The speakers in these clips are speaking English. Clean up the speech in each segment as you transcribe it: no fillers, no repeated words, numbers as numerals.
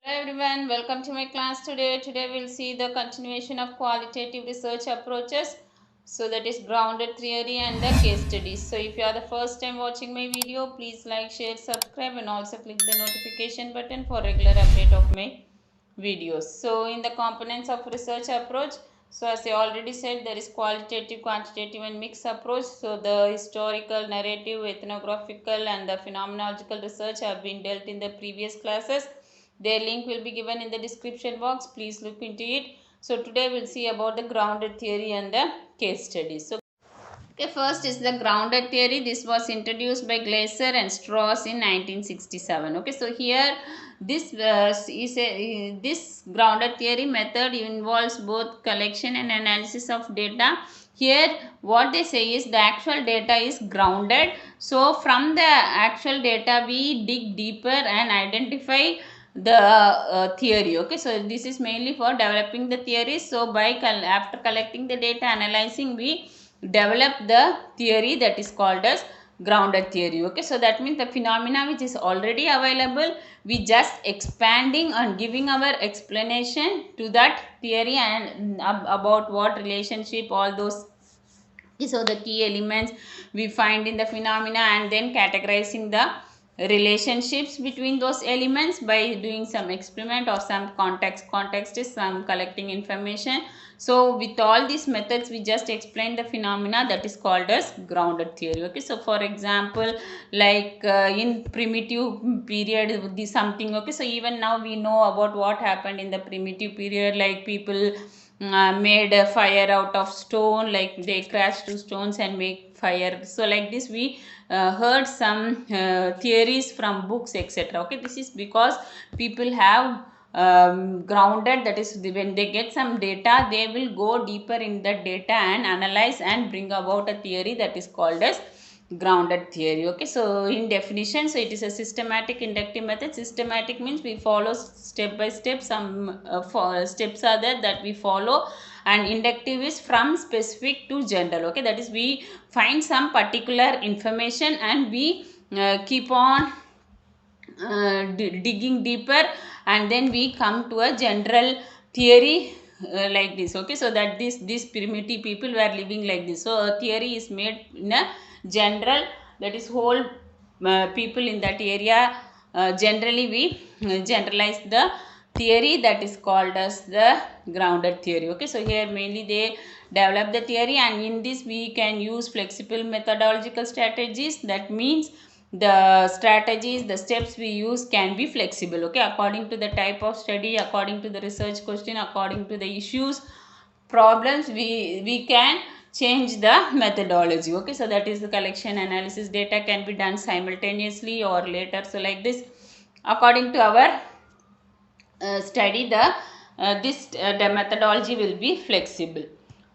Hello everyone, welcome to my class today. Today we'll see the continuation of qualitative research approaches. So that is grounded theory and the case studies. So if you are the first time watching my video, please like, share, subscribe and also click the notification button for regular update of my videos. So in the components of research approach, so as I already said, there is qualitative, quantitative and mixed approach. So the historical, narrative, ethnographical and the phenomenological research have been dealt in the previous classes. Their link will be given in the description box. Please look into it. So today we'll see about the grounded theory and the case studies. So okay, first is the grounded theory. This was introduced by Glaser and Strauss in 1967. Okay, so here this grounded theory method involves both collection and analysis of data. Here what they say is the actual data is grounded. So from the actual data we dig deeper and identify the theory. Okay, so this is mainly for developing the theories. So after collecting the data, analyzing, we develop the theory that is called as grounded theory. Okay, so that means the phenomena which is already available, we just expanding and giving our explanation to that theory and about what relationship all those. So the key elements we find in the phenomena and then categorizing the relationships between those elements by doing some experiment or some context is some collecting information. So with all these methods we just explain the phenomena that is called as grounded theory. Okay, so for example, like in primitive period this something. Okay, so even now we know about what happened in the primitive period, like people made a fire out of stone, like they crash two stones and make fire. So like this we heard some theories from books, etc. Okay, this is because people have grounded, that is when they get some data they will go deeper in the data and analyze and bring about a theory that is called as grounded theory. Okay, so in definition, so it is a systematic inductive method. Systematic means we follow step by step, some steps are there that we follow, and inductive is from specific to general. Okay, that is we find some particular information and we keep on digging deeper and then we come to a general theory like this. Okay, so that this primitive people were living like this, so a theory is made in a general, that is whole people in that area. Generally we generalize the theory that is called as the grounded theory. Okay, so here mainly they develop the theory and in this we can use flexible methodological strategies. That means the strategies, the steps we use can be flexible. Okay, according to the type of study, according to the research question, according to the issues, problems, we can change the methodology. Okay, so that is the collection, analysis, data can be done simultaneously or later. So like this, according to our study, the methodology will be flexible.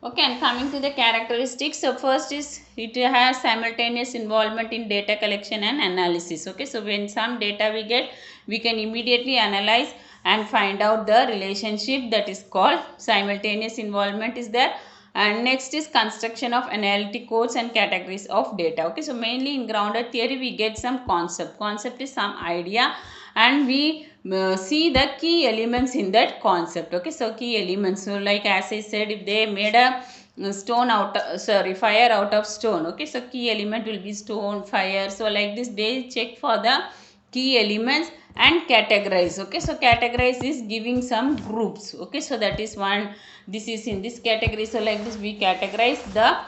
Okay, and coming to the characteristics, so first is it has simultaneous involvement in data collection and analysis. Okay, so when some data we get, we can immediately analyze and find out the relationship, that is called simultaneous involvement is there. And next is construction of analytic codes and categories of data. Okay, so mainly in grounded theory we get some concept is some idea and we see the key elements in that concept. Okay, so key elements, so like as I said, if they made a fire out of stone. Okay, so key element will be stone, fire. So like this they check for the key elements and categorize. Okay, so categorize is giving some groups. Okay, so that is one, this is in this category. So like this we categorize the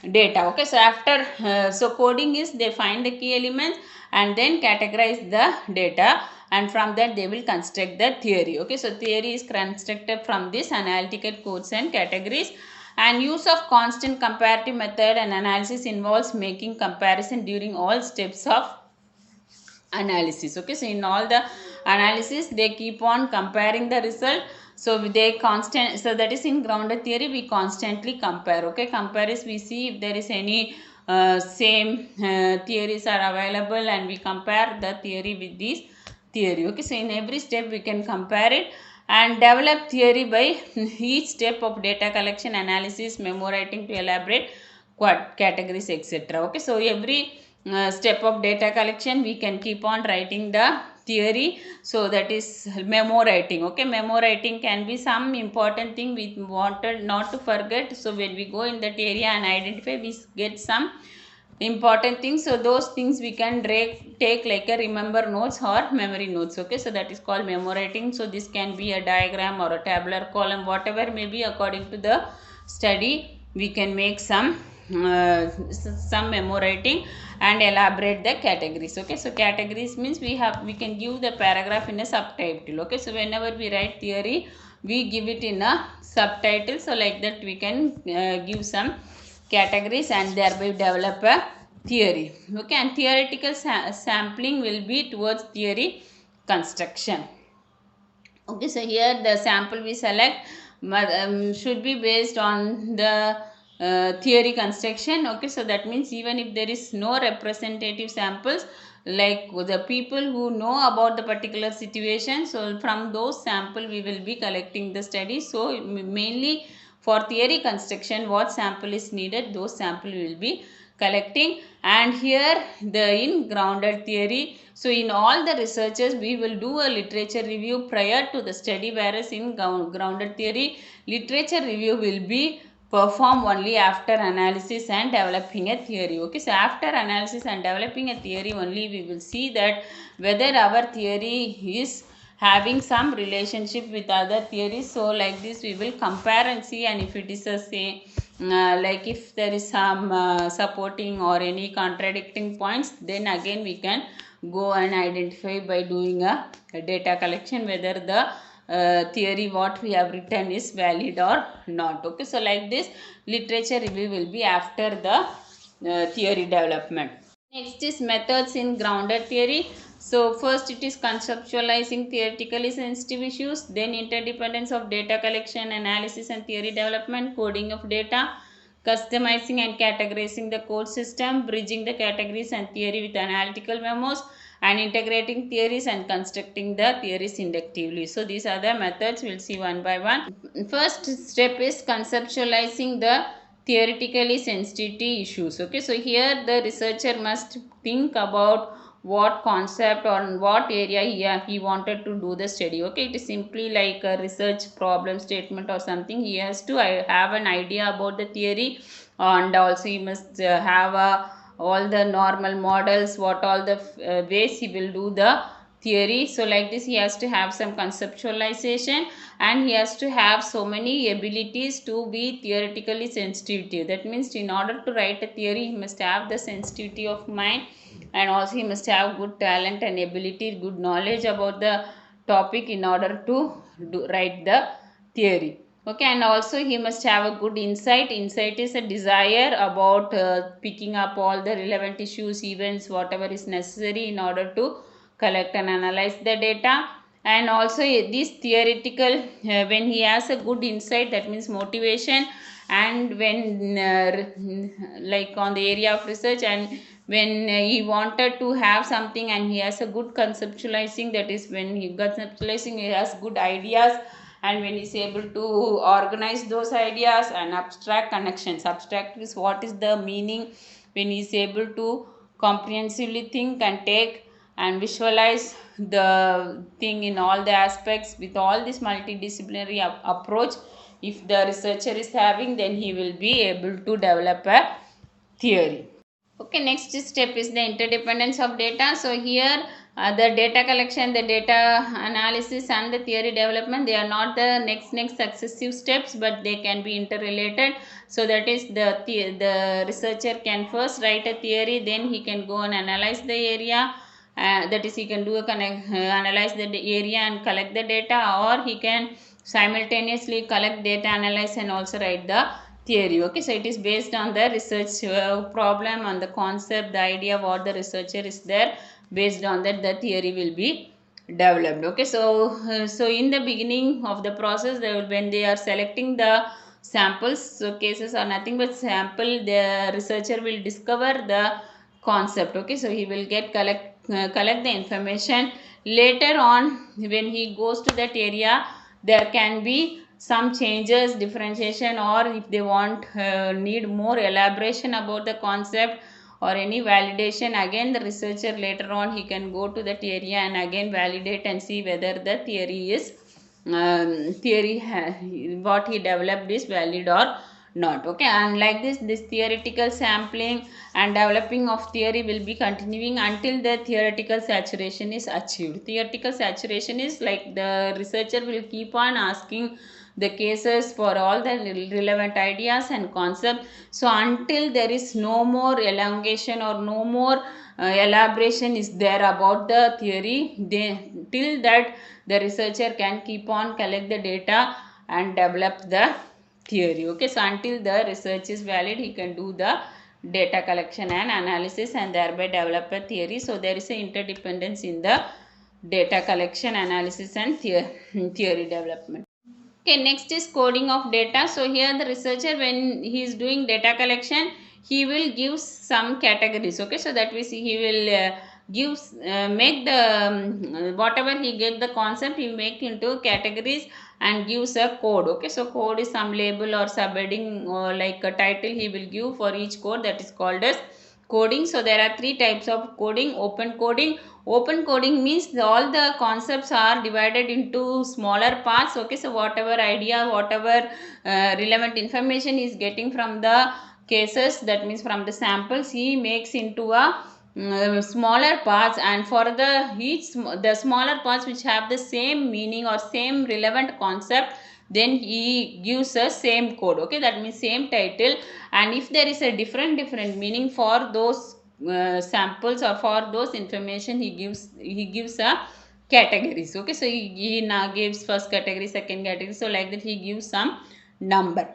data. Okay, so after so coding is they find the key elements and then categorize the data, and from that they will construct the theory. Okay, so theory is constructed from this analytical codes and categories. And use of constant comparative method and analysis involves making comparison during all steps of analysis. Okay, so in all the analysis they keep on comparing the result. So they constant, so that is in grounded theory we constantly compare. Okay, compare is we see if there is any same theories are available and we compare the theory with this theory. Okay, so in every step we can compare it and develop theory by each step of data collection, analysis, memo writing to elaborate categories, etc. Okay, so every step of data collection we can keep on writing the theory. So that is memo writing. Okay, memo writing can be some important thing we wanted not to forget. So when we go in that area and identify, we get some important things. So those things we can take like a remember notes or memory notes. Okay, so that is called memo writing. So this can be a diagram or a tabular column, whatever may be according to the study. We can make some memo writing and elaborate the categories. Okay, so categories means we can give the paragraph in a subtitle. Okay, so whenever we write theory, we give it in a subtitle. So like that we can give some categories and thereby develop a theory. Okay, and theoretical sampling will be towards theory construction. Okay, so here the sample we select should be based on the theory construction. Okay, so that means even if there is no representative samples, like the people who know about the particular situation, so from those sample we will be collecting the study. So mainly for theory construction, what sample is needed, those sample we will be collecting. And here in grounded theory, so in all the researches we will do a literature review prior to the study, whereas in grounded theory, literature review will be performed only after analysis and developing a theory. Okay, so after analysis and developing a theory only we will see that whether our theory is having some relationship with other theories. So like this we will compare and see, and if it is a like if there is some supporting or any contradicting points, then again we can go and identify by doing a data collection whether the theory what we have written is valid or not. Okay, so like this literature review will be after the theory development. Next is methods in grounded theory. So first it is conceptualizing theoretically sensitive issues, then interdependence of data collection, analysis and theory development, coding of data, customizing and categorizing the code system, bridging the categories and theory with analytical memos, and integrating theories and constructing the theories inductively. So these are the methods, we'll see one by one. First step is conceptualizing the theoretically sensitivity issues. Okay, so here the researcher must think about what concept or what area he wanted to do the study. Okay, it is simply like a research problem statement or something. He has to have an idea about the theory, and also he must have all the normal models, what all the ways he will do the theory. So like this he has to have some conceptualization, and he has to have so many abilities to be theoretically sensitive. That means in order to write a theory he must have the sensitivity of mind, and also he must have good talent and ability, good knowledge about the topic in order to write the theory. Okay, and also he must have a good insight. Insight is a desire about picking up all the relevant issues, events, whatever is necessary in order to collect and analyze the data. And also this theoretical, when he has a good insight, that means motivation, and when like on the area of research, and when he wanted to have something and he has a good conceptualizing, that is when he conceptualizing he has good ideas, and when he is able to organize those ideas and abstract connections. Abstract is what is the meaning, when he is able to comprehensively think and take and visualize the thing in all the aspects with all this multidisciplinary approach if the researcher is having, then he will be able to develop a theory. Okay, next step is the interdependence of data. So here the data collection, the data analysis and the theory development, they are not the next successive steps, but they can be interrelated. So that is the researcher can first write a theory, then he can go and analyze the area. That is he can do a analyze the area and collect the data, or he can simultaneously collect data, analyze and also write the theory. Okay, so it is based on the research problem, on the concept, the idea what the researcher is there, based on that the theory will be developed. Okay, so in the beginning of the process, when they are selecting the samples, so cases are nothing but sample, the researcher will discover the concept. Okay, so he will collect the information. Later on when he goes to that area, there can be some changes, differentiation, or if they want need more elaboration about the concept, or any validation, again the researcher later on he can go to that area and again validate and see whether the theory is what he developed is valid or not. Okay, and like this theoretical sampling and developing of theory will be continuing until the theoretical saturation is achieved. Theoretical saturation is like the researcher will keep on asking the cases for all the relevant ideas and concepts, so until there is no more elongation or no more elaboration is there about the theory, till that the researcher can keep on collect the data and develop the theory. Okay, so until the research is valid, he can do the data collection and analysis and thereby develop a theory. So there is a interdependence in the data collection, analysis and theory development. Okay, next is coding of data. So here the researcher, when he is doing data collection, he will give some categories. Okay, so that we see he will make the whatever he get the concept, he make into categories and gives a code. Okay, so code is some label or subheading or like a title he will give for each code, that is called as coding. So there are three types of coding. Open coding. Open coding means all the concepts are divided into smaller parts. Okay, so whatever idea, whatever relevant information is getting from the cases, that means from the samples, he makes into a smaller parts, and for the smaller parts which have the same meaning or same relevant concept, then he gives a same code. Okay, that means same title, and if there is a different meaning for those samples or for those information, he gives a categories. Okay, so he now gives first category, second category, so like that he gives some number.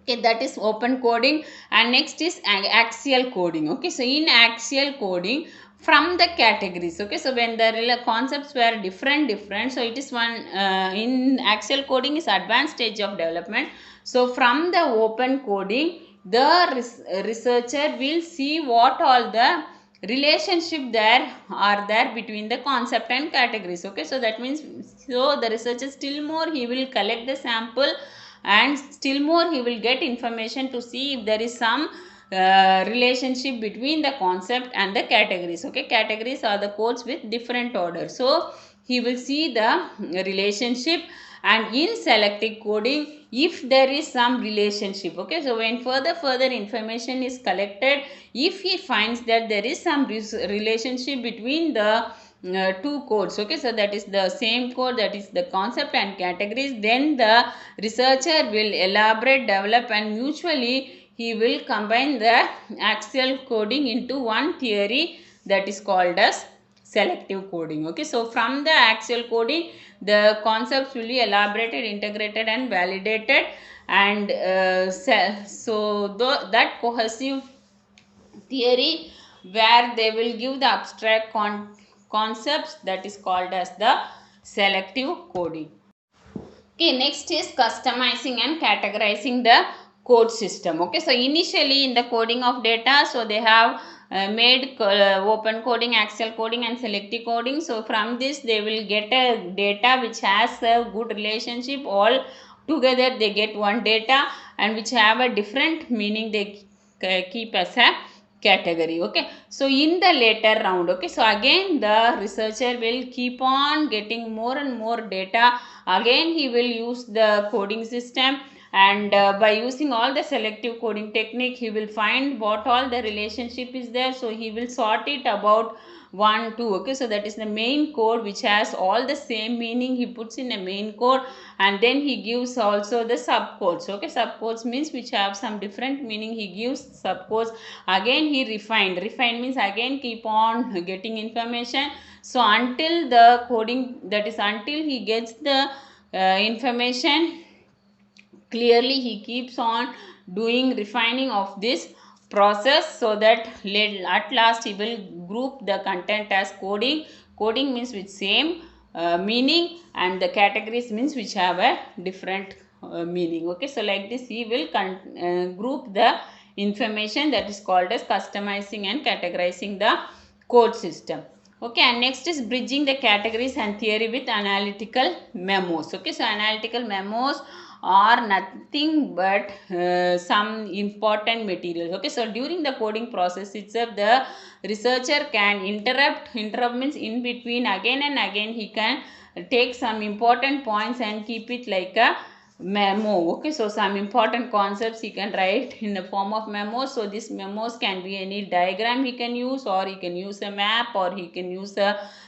Okay, that is open coding. And next is axial coding. Okay, so in axial coding, from the categories, okay, so when the concepts were different, so it is one in axial coding is advanced stage of development. So from the open coding, the researcher will see what all the relationship there are there between the concept and categories. Okay, so that means, so the researcher still more he will collect the sample and still more he will get information to see if there is some relationship between the concept and the categories. Okay, categories are the codes with different order, so he will see the relationship. And in selective coding, if there is some relationship, okay, so when further information is collected, if he finds that there is some relationship between the two codes, okay, so that is the same code, that is the concept and categories, then the researcher will elaborate, develop, and mutually he will combine the axial coding into one theory, that is called as selective coding. Okay, so from the axial coding, the concepts will be elaborated, integrated, and validated, and that cohesive theory where they will give the abstract concepts, that is called as the selective coding. Okay, next is customizing and categorizing the code system. Okay, so initially in the coding of data, so they have made open coding, axial coding, and selective coding. So from this they will get a data which has a good relationship, all together they get one data, and which have a different meaning they keep as a category. Okay, so in the later round, okay, so again the researcher will keep on getting more and more data. Again he will use the coding system, and by using all the selective coding technique, he will find what all the relationship is there. So he will sort it about 1 2. Okay, so that is the main code which has all the same meaning, he puts in a main code, and then he gives also the subcodes. Okay, subcodes means which have some different meaning, he gives subcodes. Again he refined means again keep on getting information. So until the coding, that is until he gets the information clearly, he keeps on doing refining of this process, so that at last he will group the content as coding means with same meaning, and the categories means which have a different meaning. Okay, so like this he will group the information, that is called as customizing and categorizing the code system. Okay, and next is bridging the categories and theory with analytical memos. Okay, so analytical memos are nothing but some important materials. Okay, so during the coding process itself, the researcher can interrupt means in between, again and again he can take some important points and keep it like a memo. Okay, so some important concepts he can write in the form of memos. So these memos can be any diagram he can use, or he can use a map, or he can use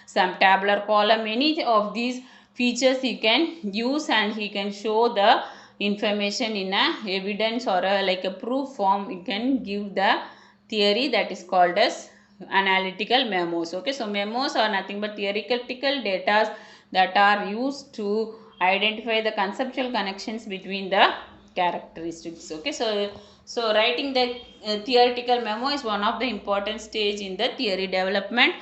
some tabular column. Any of these features he can use, and he can show the information in a evidence or like a proof form. He can give the theory that is called as analytical memos. Okay, so memos are nothing but theoretical data that are used to identify the conceptual connections between the characteristics. Okay, so writing the theoretical memo is one of the important stage in the theory development.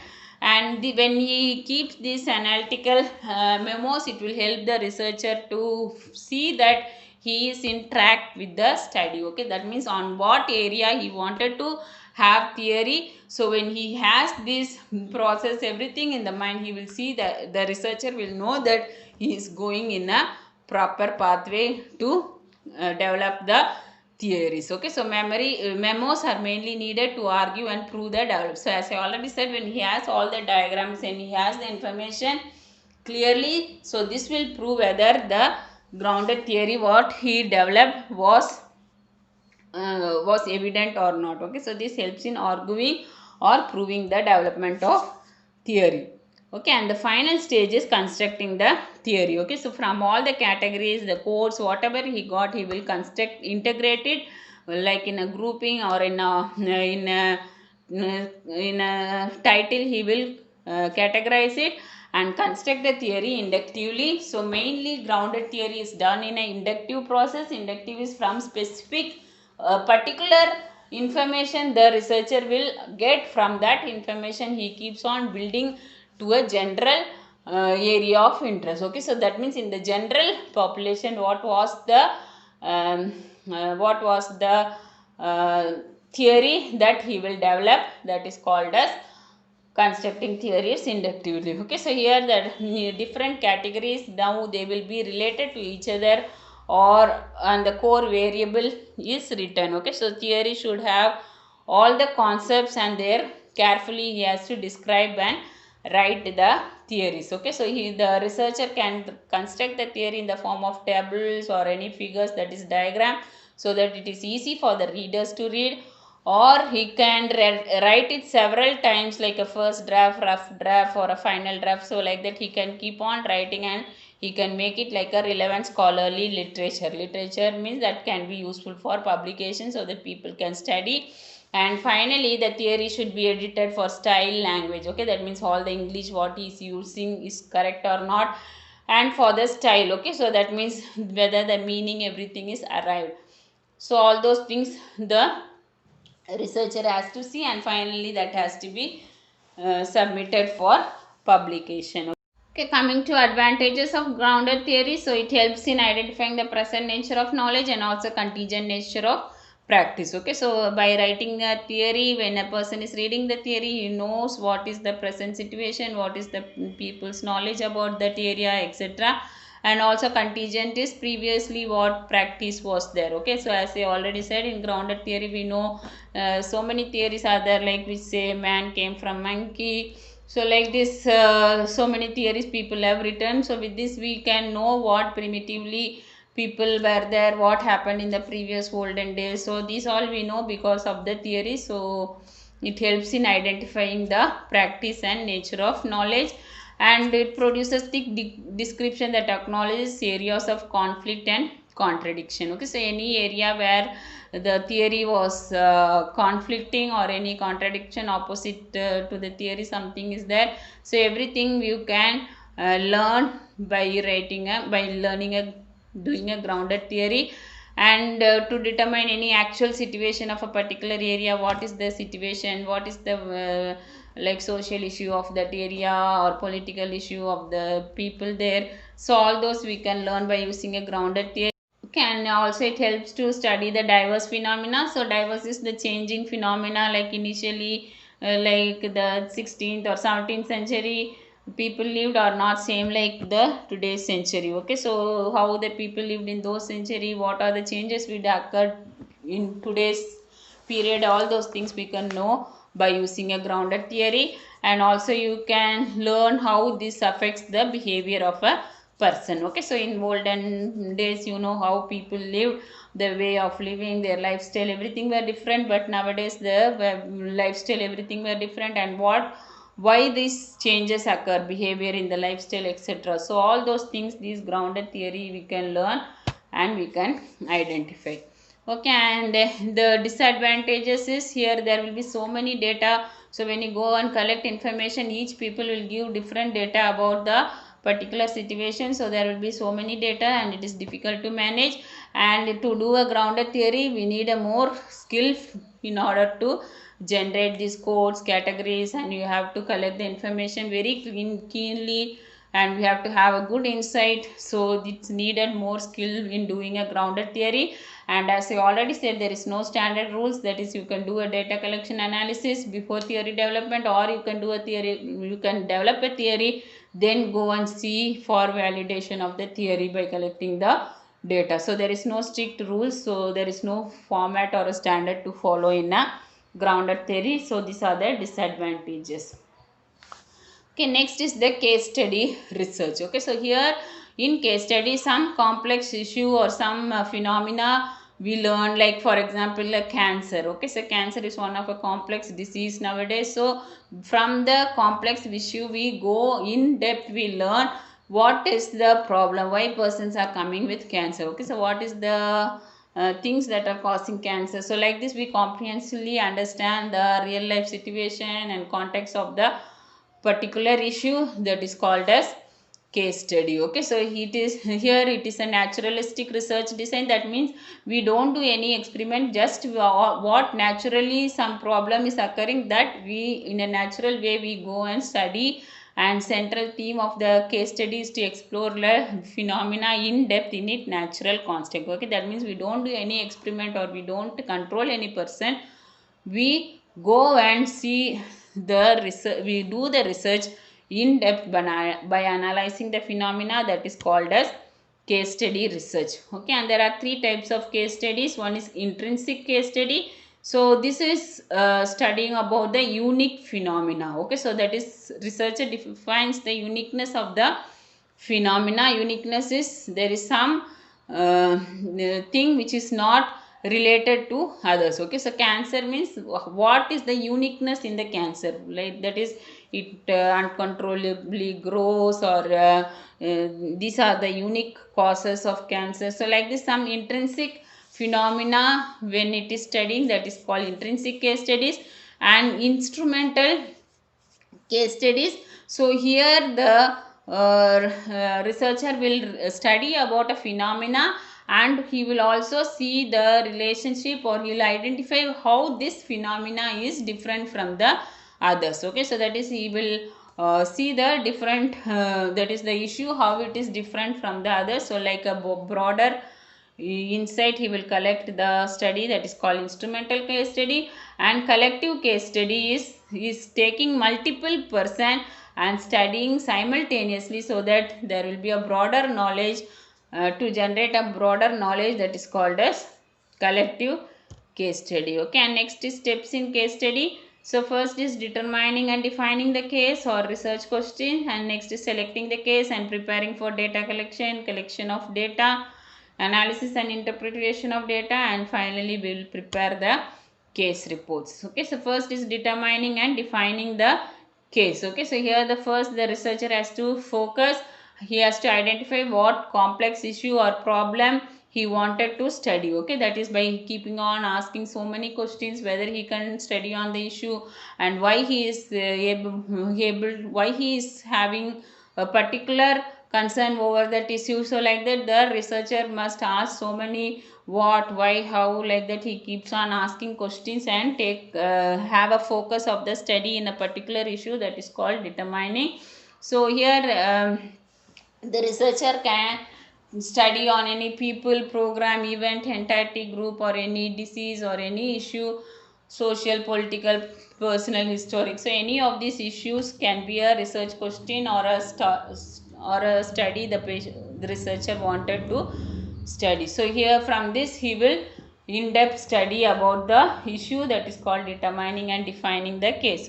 And when he keeps these analytical memos, it will help the researcher to see that he is in track with the study. Okay, that means on what area he wanted to have theory. So when he has this process everything in the mind, he will see that the researcher will know that he is going in a proper pathway to develop the theories. Okay, so memos are mainly needed to argue and prove the develop. So as I already said, when he has all the diagrams and he has the information clearly, so this will prove whether the grounded theory what he developed was evident or not. Okay, so this helps in arguing or proving the development of theory. Okay, and the final stage is constructing the theory. Okay, so from all the categories, the codes, whatever he got, he will construct, integrate it like in a grouping or in a title. He will categorize it and construct the theory inductively. So mainly grounded theory is done in an inductive process. Inductive is from specific particular information the researcher will get. From that information he keeps on building to a general area of interest. Okay, so that means in the general population what was the theory that he will develop, that is called as constructing theories inductively. Okay, so here the different categories, now they will be related to each other, or and the core variable is written. Okay, so theory should have all the concepts and there carefully he has to describe and write the theories. Okay, so the researcher can construct the theory in the form of tables or any figures, that is diagram, so that it is easy for the readers to read, or he can write it several times like a first draft, rough draft, or a final draft. So like that he can keep on writing and he can make it like a relevant scholarly literature means that can be useful for publication so that people can study. And finally the theory should be edited for style language. Okay, that means all the English what he is using is correct or not, and for the style. Okay, so that means whether the meaning everything is arrived. So all those things the researcher has to see, and finally that has to be submitted for publication. Okay, coming to advantages of grounded theory. So it helps in identifying the present nature of knowledge and also contingent nature of practice. Okay, so by writing a theory, when a person is reading the theory, he knows what is the present situation, what is the people's knowledge about that area, etc. And also contingent is previously what practice was there. Okay, so as I already said, in grounded theory we know so many theories are there, like we say man came from monkey. So like this so many theories people have written. So with this we can know what primitively people were there, what happened in the previous olden days. So these all we know because of the theory. So it helps in identifying the practice and nature of knowledge, and it produces thick description that acknowledges areas of conflict and contradiction. Okay, so any area where the theory was conflicting or any contradiction opposite to the theory something is there, so everything you can learn by doing a grounded theory. And to determine any actual situation of a particular area, what is the situation, what is the like social issue of that area or political issue of the people there. So all those we can learn by using a grounded theory. Okay, and also it helps to study the diverse phenomena. So diverse is the changing phenomena, like initially like the 16th or 17th century people lived are not same like the today's century. Okay, so how the people lived in those century, what are the changes which occurred in today's period, all those things we can know by using a grounded theory. And also you can learn how this affects the behavior of a person. Okay, so in olden days, you know how people lived, the way of living, their lifestyle, everything were different. But nowadays the lifestyle, everything were different. And why these changes occur, behavior in the lifestyle, etc. So all those things, these grounded theory we can learn and we can identify. Okay, and the disadvantages is, here there will be so many data. So when you go and collect information, each people will give different data about the particular situation. So there will be so many data and it is difficult to manage. And to do a grounded theory, we need a more skill in order to generate these codes, categories, and you have to collect the information very keenly, and we have to have a good insight. So it's needed more skill in doing a grounded theory. And as I already said, there is no standard rules. That is, you can do a data collection analysis before theory development, or you can do a theory, you can develop a theory, then go and see for validation of the theory by collecting the data. So there is no strict rules, so there is no format or a standard to follow in a grounded theory. So these are the disadvantages. Okay, next is the case study research. Okay, so here in case study, some complex issue or some phenomena we learn, like for example cancer. Okay, so cancer is one of a complex disease nowadays. So from the complex issue we go in depth, we learn what is the problem, why persons are coming with cancer. Okay, so what is the things that are causing cancer. So like this, we comprehensively understand the real life situation and context of the particular issue, that is called as case study. Okay, so it is here, it is a naturalistic research design. That means we don't do any experiment, just what naturally some problem is occurring, that we in a natural way we go and study. And central theme of the case study is to explore the phenomena in depth in its natural context. Okay, that means we don't do any experiment or we don't control any person, we go and see the research, we do the research in depth by analyzing the phenomena, that is called as case study research. Okay, and there are three types of case studies. One is intrinsic case study. So this is studying about the unique phenomena. Okay, so that is, researcher defines the uniqueness of the phenomena. Uniqueness is, there is some thing which is not related to others. Okay, so cancer means, what is the uniqueness in the cancer, like that is, it uncontrollably grows, or these are the unique causes of cancer. So like this, some intrinsic phenomena when it is studying, that is called intrinsic case studies. And instrumental case studies, so here the researcher will study about a phenomena, and he will also see the relationship, or he will identify how this phenomena is different from the others. Okay, so that is, he will see the different that is the issue, how it is different from the others. So like a broader insight, he will collect the study, that is called instrumental case study. And collective case study is taking multiple person and studying simultaneously, so that there will be a broader knowledge, to generate a broader knowledge, that is called as collective case study. Okay, and next is steps in case study. So first is determining and defining the case or research question, and next is selecting the case and preparing for data collection of data, analysis and interpretation of data, and finally we will prepare the case reports. Okay, so first is determining and defining the case. Okay, so here the first, the researcher has to focus, he has to identify what complex issue or problem he wanted to study. Okay, that is by keeping on asking so many questions, whether he can study on the issue, and why he is able, why he is having a particular concern over that issue. So like that, the researcher must ask so many what, why, how, like that he keeps on asking questions and take have a focus of the study in a particular issue, that is called determining. So here the researcher can study on any people, program, event, entity, group, or any disease or any issue. social, political, personal, historic. So any of these issues can be a research question or a study the researcher wanted to study. So here from this he will in-depth study about the issue, that is called determining and defining the case.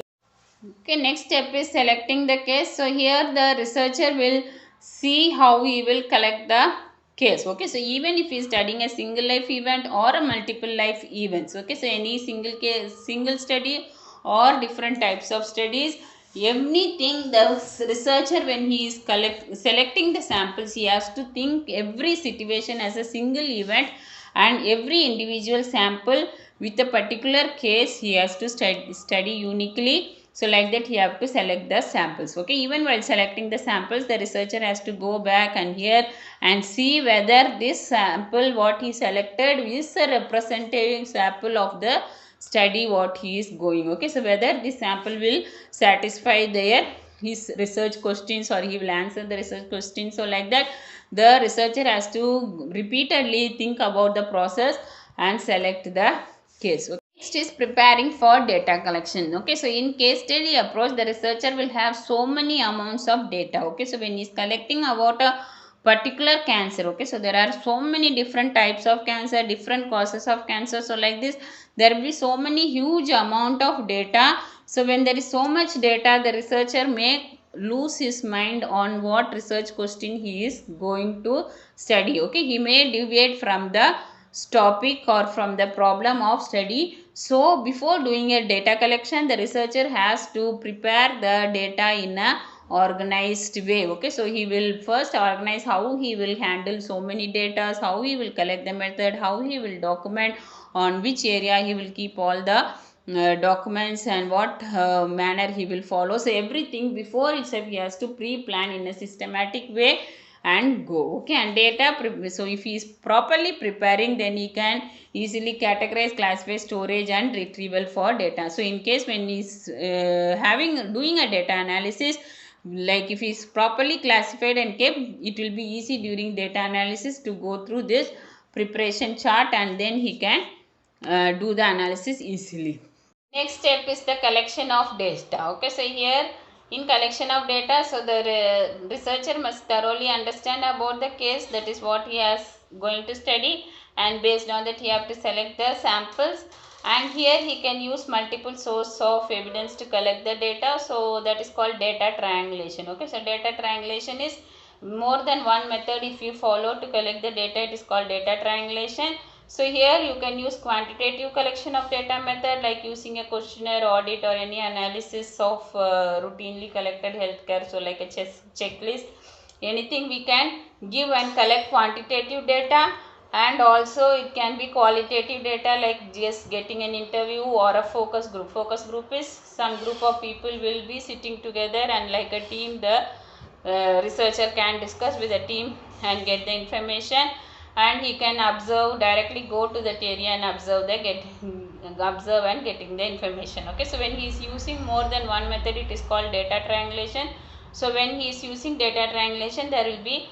Okay, next step is selecting the case. So here the researcher will see how he will collect the case. Okay, so even if he is studying a single life event or a multiple life events, okay, so any single case, single study or different types of studies, anything the researcher, when he is selecting the samples, he has to think every situation as a single event, and every individual sample with a particular case he has to study uniquely. So like that he have to select the samples. Okay, even while selecting the samples, the researcher has to go back and here and see whether this sample what he selected is a representative sample of the study what he is going. Okay, so whether this sample will satisfy their his research questions or he will answer the research questions. So like that the researcher has to repeatedly think about the process and select the case. Okay. Next is preparing for data collection. Okay, so in case study approach, the researcher will have so many amounts of data. Okay, so when he is collecting about a particular cancer, okay, so there are so many different types of cancer, different causes of cancer. So like this there will be so many huge amount of data. So when there is so much data, the researcher may lose his mind on what research question he is going to study. Okay, he may deviate from the topic or from the problem of study. So before doing a data collection, the researcher has to prepare the data in a organized way. Okay, so he will first organize how he will handle so many data, how he will collect the method, how he will document, on which area he will keep all the documents, and what manner he will follow. So everything before itself he has to pre-plan in a systematic way and go. Okay, and data, so if he is properly preparing, then he can easily categorize, classify, storage and retrieval for data. So in case when he is doing a data analysis, like if he is properly classified and kept, it will be easy during data analysis to go through this preparation chart, and then he can do the analysis easily. Next step is the collection of data. Okay, so here in collection of data, so the researcher must thoroughly understand about the case, that is what he is going to study, and based on that he have to select the samples, and here he can use multiple source of evidence to collect the data. So that is called data triangulation. Okay, so data triangulation is more than one method if you follow to collect the data, it is called data triangulation. So here you can use quantitative collection of data method, like using a questionnaire, audit or any analysis of routinely collected healthcare, so like a checklist, anything we can give and collect quantitative data. And also it can be qualitative data, like just getting an interview or a focus group. Focus group is some group of people will be sitting together, and like a team the researcher can discuss with the team and get the information, and he can observe, directly go to that area and observe and getting the information. Okay, so when he is using more than one method, it is called data triangulation. So when he is using data triangulation, there will be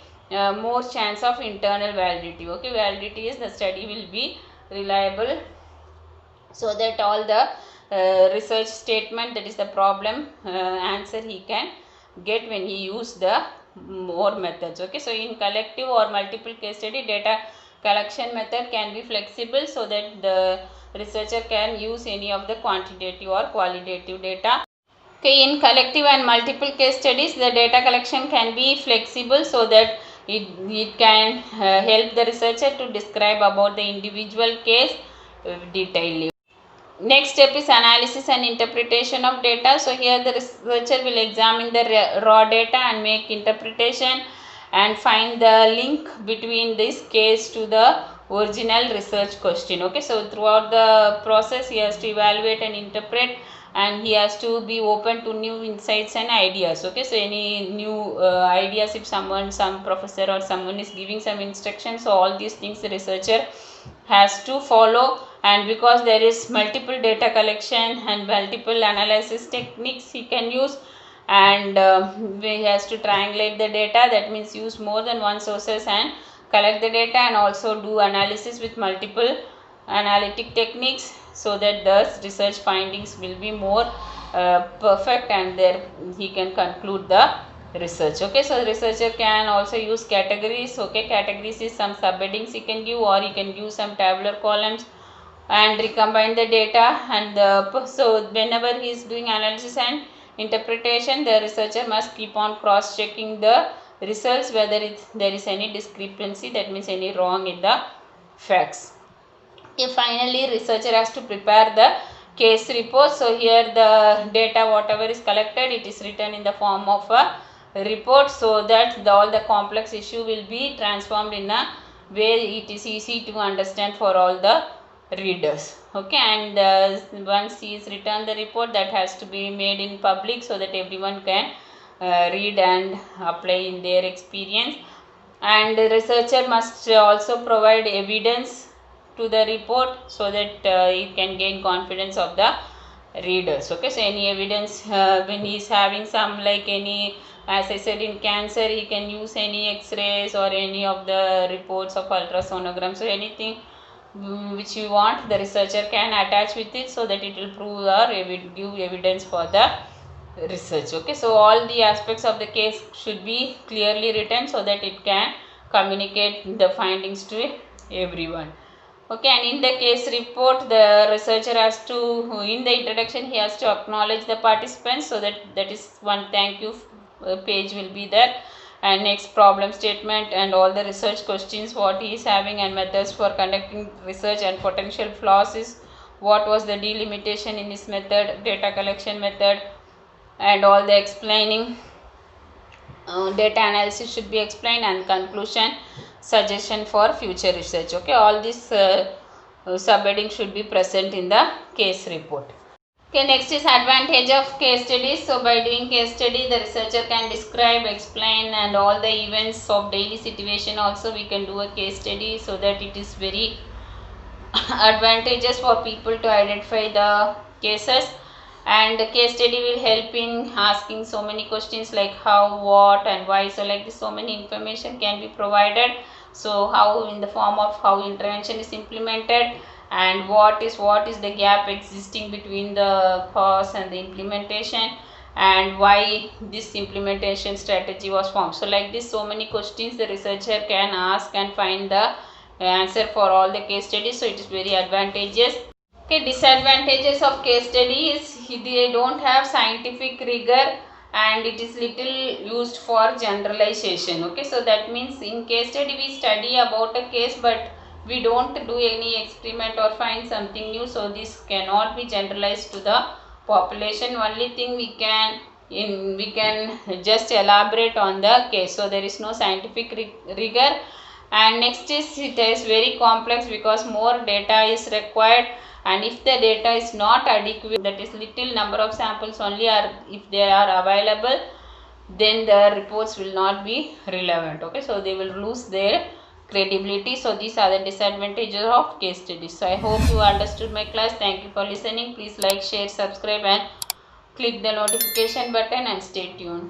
more chance of internal validity. Okay, validity is the study will be reliable, so that all the research statement, that is the problem answer, he can get when he use the more methods. Okay, so in collective or multiple case study, data collection method can be flexible, so that the researcher can use any of the quantitative or qualitative data. Okay, in collective and multiple case studies, the data collection can be flexible, so that it can help the researcher to describe about the individual case detailedly. Next step is analysis and interpretation of data. So here the researcher will examine the raw data and make interpretation and find the link between this case to the original research question. Okay, so throughout the process he has to evaluate and interpret, and he has to be open to new insights and ideas. Okay, so any new ideas, if some professor or someone is giving some instructions, so all these things the researcher has to follow. And because there is multiple data collection and multiple analysis techniques he can use, and he has to triangulate the data, that means use more than one sources and collect the data, and also do analysis with multiple analytic techniques, so that the research findings will be more perfect, and there he can conclude the research. Okay, so the researcher can also use categories. Okay, categories is some subheadings he can give, or he can give some tabular columns and recombine the data. And so whenever he is doing analysis and interpretation, the researcher must keep on cross checking the results whether there is any discrepancy, that means any wrong in the facts. Okay, finally researcher has to prepare the case report. So here the data whatever is collected, it is written in the form of a report, so that all the complex issue will be transformed in a way it is easy to understand for all the readers. Okay, and once he is written the report, that has to be made in public so that everyone can read and apply in their experience. And the researcher must also provide evidence to the report, so that it can gain confidence of the readers. Okay, so any evidence when he is having some, like any, as I said, in cancer he can use any x-rays or any of the reports of ultrasonogram. So anything which you want, the researcher can attach with it, so that it will prove or give evidence for the research. Okay, so all the aspects of the case should be clearly written, so that it can communicate the findings to everyone. Okay, and in the case report, the researcher has to, in the introduction he has to acknowledge the participants, so that is one thank you page will be there. And next, problem statement and all the research questions what he is having, and methods for conducting research, and potential flaws is what was the delimitation in this method, data collection method, and all the explaining data analysis should be explained, and conclusion, suggestion for future research. Okay, all this subheading should be present in the case report. Okay, next is advantage of case studies. So by doing case study, the researcher can describe, explain, and all the events of daily situation also we can do a case study, so that it is very advantageous for people to identify the cases. And the case study will help in asking so many questions like how, what, and why. So like this, so many information can be provided. So how, in the form of how intervention is implemented, and what is the gap existing between the cause and the implementation, and why this implementation strategy was formed. So like this, so many questions the researcher can ask and find the answer for all the case studies. So it is very advantageous. Okay, disadvantages of case study is they don't have scientific rigor, and it is little used for generalization. Okay, so that means in case study we study about a case, but we don't do any experiment or find something new, so this cannot be generalized to the population. Only thing we can just elaborate on the case, so there is no scientific rigor. And next is, it is very complex because more data is required, and if the data is not adequate, that is little number of samples only are, if they are available, then the reports will not be relevant. Okay, so they will lose their credibility. So these are the disadvantages of case studies. So I hope you understood my class. Thank you for listening. Please like, share, subscribe, and click the notification button, and stay tuned.